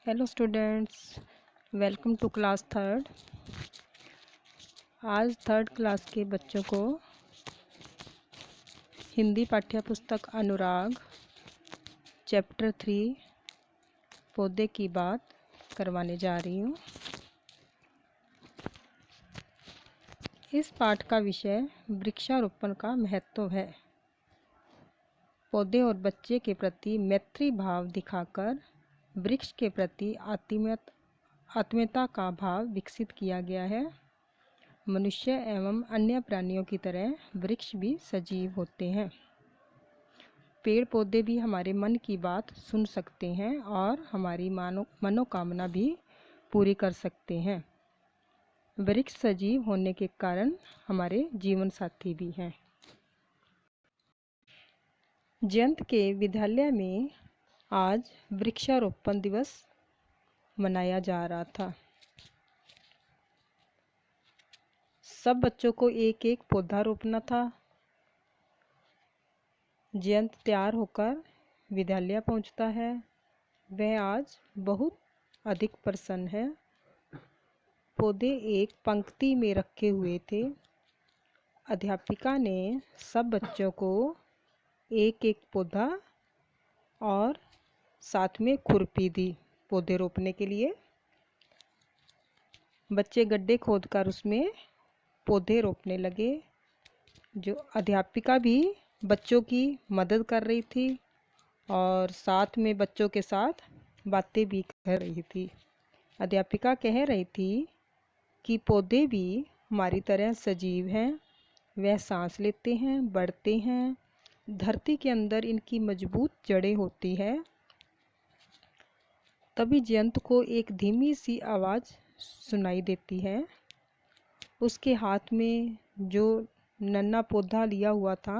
Hello students, welcome to class third. आज third class के बच्चों को हिंदी पाठ्य पुस्तक अनुराग चैप्टर 3 पौधे की बात करवाने जा रही हूँ। इस पाठ का विषय वृक्षारोपण का महत्व है। पौधे और बच्चे के प्रति मैत्री भाव दिखाकर वृक्ष के प्रति आत्मीयता का भाव विकसित किया गया है। मनुष्य एवं अन्य प्राणियों की तरह वृक्ष भी सजीव होते हैं। पेड़ पौधे भी हमारे मन की बात सुन सकते हैं और हमारी मनोकामना भी पूरी कर सकते हैं। वृक्ष सजीव होने के कारण हमारे जीवन साथी भी हैं। जयंत के विद्यालय में आज वृक्षारोपण दिवस मनाया जा रहा था। सब बच्चों को एक एक पौधा रोपना था। जयंत तैयार होकर विद्यालय पहुंचता है। वह आज बहुत अधिक प्रसन्न है। पौधे एक पंक्ति में रखे हुए थे। अध्यापिका ने सब बच्चों को एक एक पौधा और साथ में खुरपी दी पौधे रोपने के लिए। बच्चे गड्ढे खोदकर उसमें पौधे रोपने लगे। जो अध्यापिका भी बच्चों की मदद कर रही थी और साथ में बच्चों के साथ बातें भी कर रही थी। अध्यापिका कह रही थी कि पौधे भी हमारी तरह सजीव हैं। वह सांस लेते हैं, बढ़ते हैं। धरती के अंदर इनकी मजबूत जड़ें होती है। तभी जयंत को एक धीमी सी आवाज़ सुनाई देती है। उसके हाथ में जो नन्हा पौधा लिया हुआ था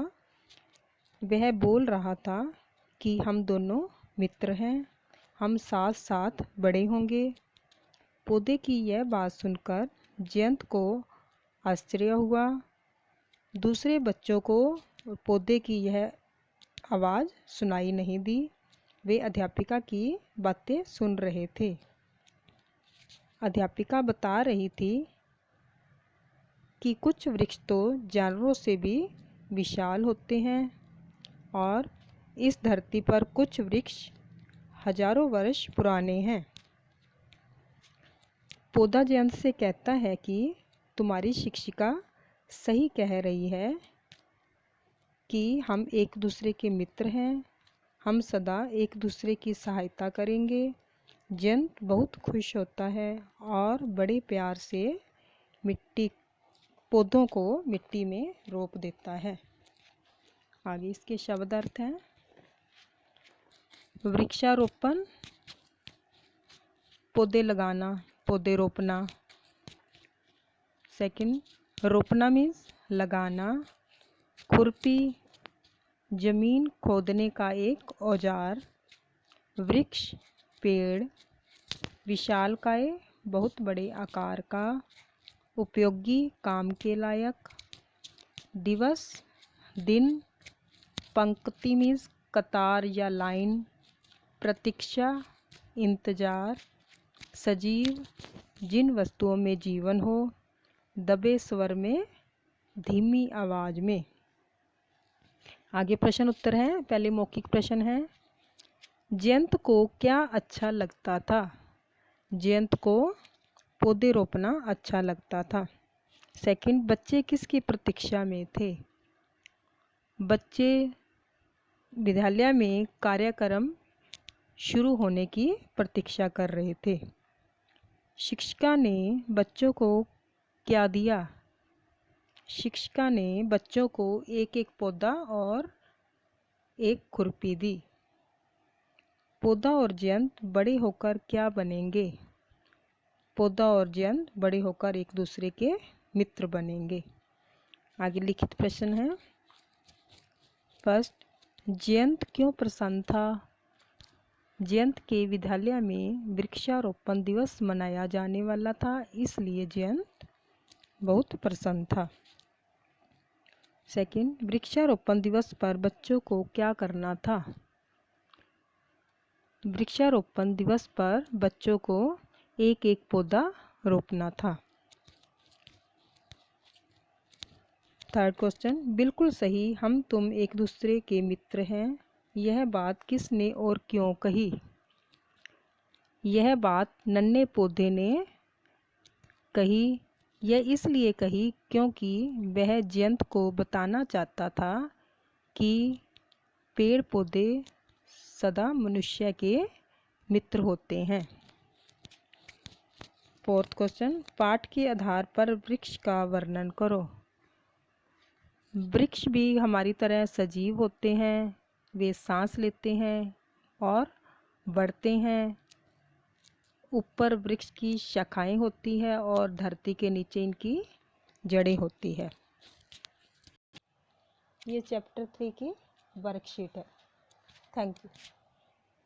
वह बोल रहा था कि हम दोनों मित्र हैं, हम साथ साथ बड़े होंगे। पौधे की यह बात सुनकर जयंत को आश्चर्य हुआ। दूसरे बच्चों को पौधे की यह आवाज़ सुनाई नहीं दी। वे अध्यापिका की बातें सुन रहे थे। अध्यापिका बता रही थी कि कुछ वृक्ष तो जानवरों से भी विशाल होते हैं और इस धरती पर कुछ वृक्ष हजारों वर्ष पुराने हैं। पौधा जयंत से कहता है कि तुम्हारी शिक्षिका सही कह रही है कि हम एक दूसरे के मित्र हैं, हम सदा एक दूसरे की सहायता करेंगे। जयंत बहुत खुश होता है और बड़े प्यार से पौधों को मिट्टी में रोप देता है। आगे इसके शब्द अर्थ हैं। वृक्षारोपण पौधे लगाना, पौधे रोपना। सेकंड, रोपना मीन्स लगाना। खुरपी जमीन खोदने का एक औजार। वृक्ष पेड़ विशालकाय बहुत बड़े आकार का, उपयोगी काम के लायक। दिवस दिन, पंक्ति मीन्स कतार या लाइन। प्रतीक्षा इंतजार। सजीव जिन वस्तुओं में जीवन हो। दबे स्वर में, धीमी आवाज में। आगे प्रश्न उत्तर है। पहले मौखिक प्रश्न है। जयंत को क्या अच्छा लगता था? जयंत को पौधे रोपना अच्छा लगता था। सेकंड, बच्चे किसकी प्रतीक्षा में थे? बच्चे विद्यालय में कार्यक्रम शुरू होने की प्रतीक्षा कर रहे थे। शिक्षिका ने बच्चों को क्या दिया? शिक्षिका ने बच्चों को एक एक पौधा और एक खुरपी दी। पौधा और जयंत बड़े होकर क्या बनेंगे? पौधा और जयंत बड़े होकर एक दूसरे के मित्र बनेंगे। आगे लिखित प्रश्न है। फर्स्ट, जयंत क्यों प्रसन्न था? जयंत के विद्यालय में वृक्षारोपण दिवस मनाया जाने वाला था, इसलिए जयंत बहुत प्रसन्न था। सेकंड, वृक्षारोपण दिवस पर बच्चों को क्या करना था? वृक्षारोपण दिवस पर बच्चों को एक एक पौधा रोपना था। थर्ड क्वेश्चन, बिल्कुल सही, हम तुम एक दूसरे के मित्र हैं। यह बात किसने और क्यों कही? यह बात नन्हे पौधे ने कही। यह इसलिए कही क्योंकि वह जयंत को बताना चाहता था कि पेड़ पौधे सदा मनुष्य के मित्र होते हैं। फोर्थ क्वेश्चन, पाठ के आधार पर वृक्ष का वर्णन करो। वृक्ष भी हमारी तरह सजीव होते हैं। वे सांस लेते हैं और बढ़ते हैं। ऊपर वृक्ष की शाखाएं होती है और धरती के नीचे इनकी जड़ें होती है। ये चैप्टर 3 की वर्कशीट है। Thank you.